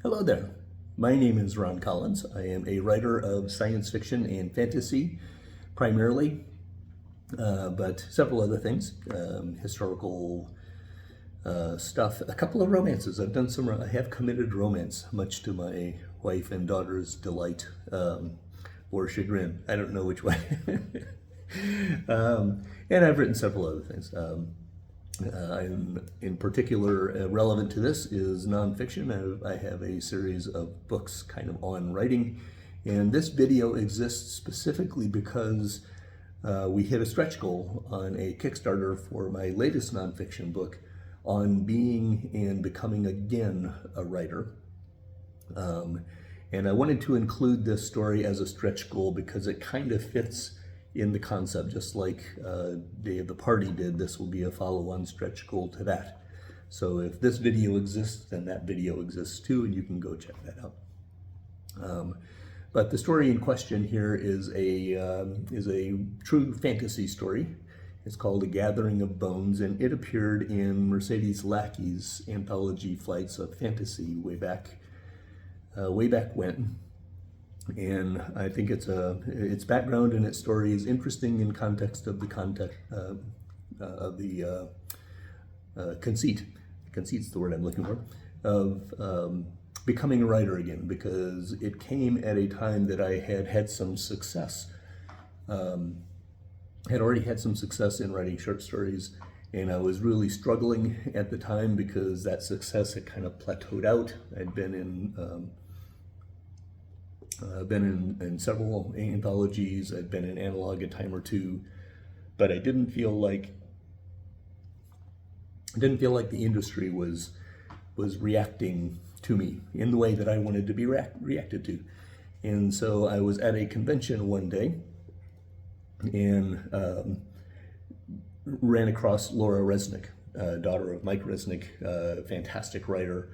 Hello there. My name is Ron Collins. I am a writer of science fiction and fantasy, primarily, but several other things, historical stuff, a couple of romances. I have committed romance, much to my wife and daughter's delight, or chagrin. I don't know which way. And I've written several other things. I'm in particular relevant to this is nonfiction. I have a series of books kind of on writing, and this video exists specifically because we hit a stretch goal on a Kickstarter for my latest nonfiction book on being and becoming again a writer. And I wanted to include this story as a stretch goal because it kind of fits in the concept, just like Day of the Party did. This will be a follow-on stretch goal to that. So if this video exists, then that video exists too, and you can go check that out. But the story in question here is a true fantasy story. It's called A Gathering of Bones, and it appeared in Mercedes Lackey's anthology Flights of Fantasy way back when. And I think its background and its story is interesting in context of the conceit. Conceit's the word I'm looking for, of becoming a writer again, because it came at a time that I had some success, had already had some success in writing short stories, and I was really struggling at the time because that success had kind of plateaued out. I'd been in several anthologies. I'd been in analog a time or two, but I didn't feel like the industry was reacting to me in the way that I wanted to be reacted to. And so I was at a convention one day and ran across Laura Resnick, daughter of Mike Resnick, fantastic writer,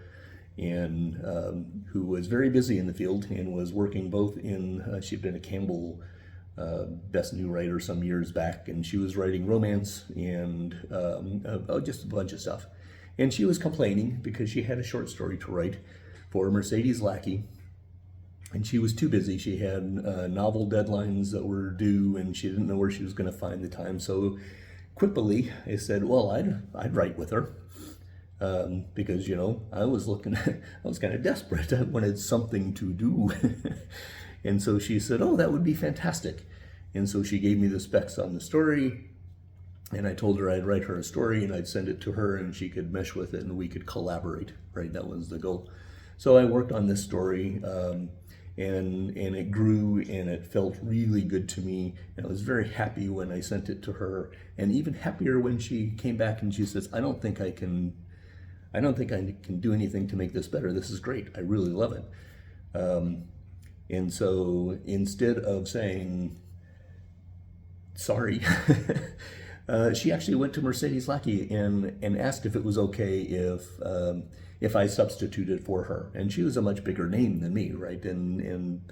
and who was very busy in the field and was working both in, she'd been a Campbell Best New Writer some years back, and she was writing romance and just a bunch of stuff. And she was complaining because she had a short story to write for Mercedes Lackey, and she was too busy. She had novel deadlines that were due, and she didn't know where she was going to find the time. So quippily, I said, well, I'd write with her. Because, you know, I was kind of desperate. I wanted something to do. And so she said, oh, that would be fantastic. And so she gave me the specs on the story, and I told her I'd write her a story and I'd send it to her and she could mesh with it and we could collaborate, right? That was the goal. So I worked on this story, and it grew and it felt really good to me. And I was very happy when I sent it to her, and even happier when she came back and she says, I don't think I can do anything to make this better. This is great. I really love it. And so instead of saying sorry, she actually went to Mercedes Lackey and asked if it was okay if I substituted for her. And she was a much bigger name than me, right? And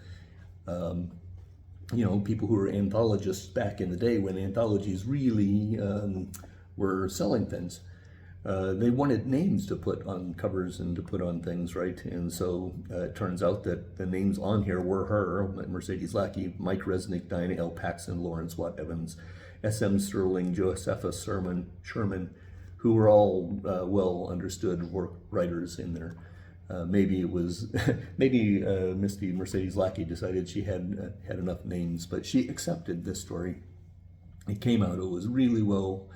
you know, people who were anthologists back in the day when anthologies really were selling things. They wanted names to put on covers and to put on things, right? And so it turns out that the names on here were her, Mercedes Lackey, Mike Resnick, Diana L. Paxson, Lawrence Watt Evans, S.M. Sterling, Josephus Sherman, who were all well understood writers in there. Maybe Misty Mercedes Lackey decided she had enough names, but she accepted this story. It came out, it was really well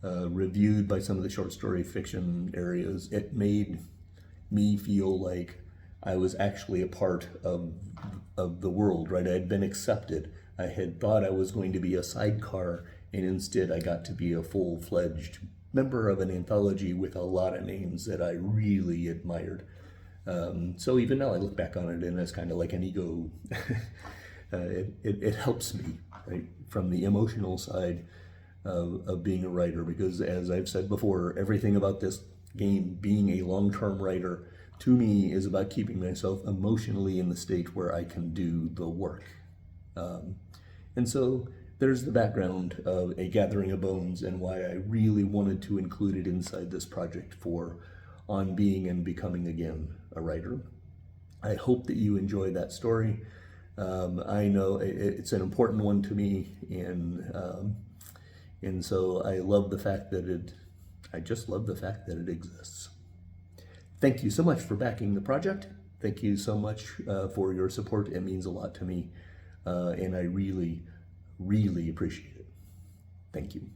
reviewed by some of the short story fiction areas. It made me feel like I was actually a part of the world, right? I had been accepted. I had thought I was going to be a sidecar, and instead I got to be a full-fledged member of an anthology with a lot of names that I really admired. So even now I look back on it and it's kind of like an ego. It helps me, right, from the emotional side of being a writer, because as I've said before, everything about this game, being a long-term writer, to me is about keeping myself emotionally in the state where I can do the work. And so there's the background of A Gathering of Bones and why I really wanted to include it inside this project for on being and becoming again a writer. I hope that you enjoy that story. I know it's an important one to me, and so I love the fact that I just love the fact that it exists. Thank you so much for backing the project. Thank you so much for your support. It means a lot to me, and I really, really appreciate it. Thank you.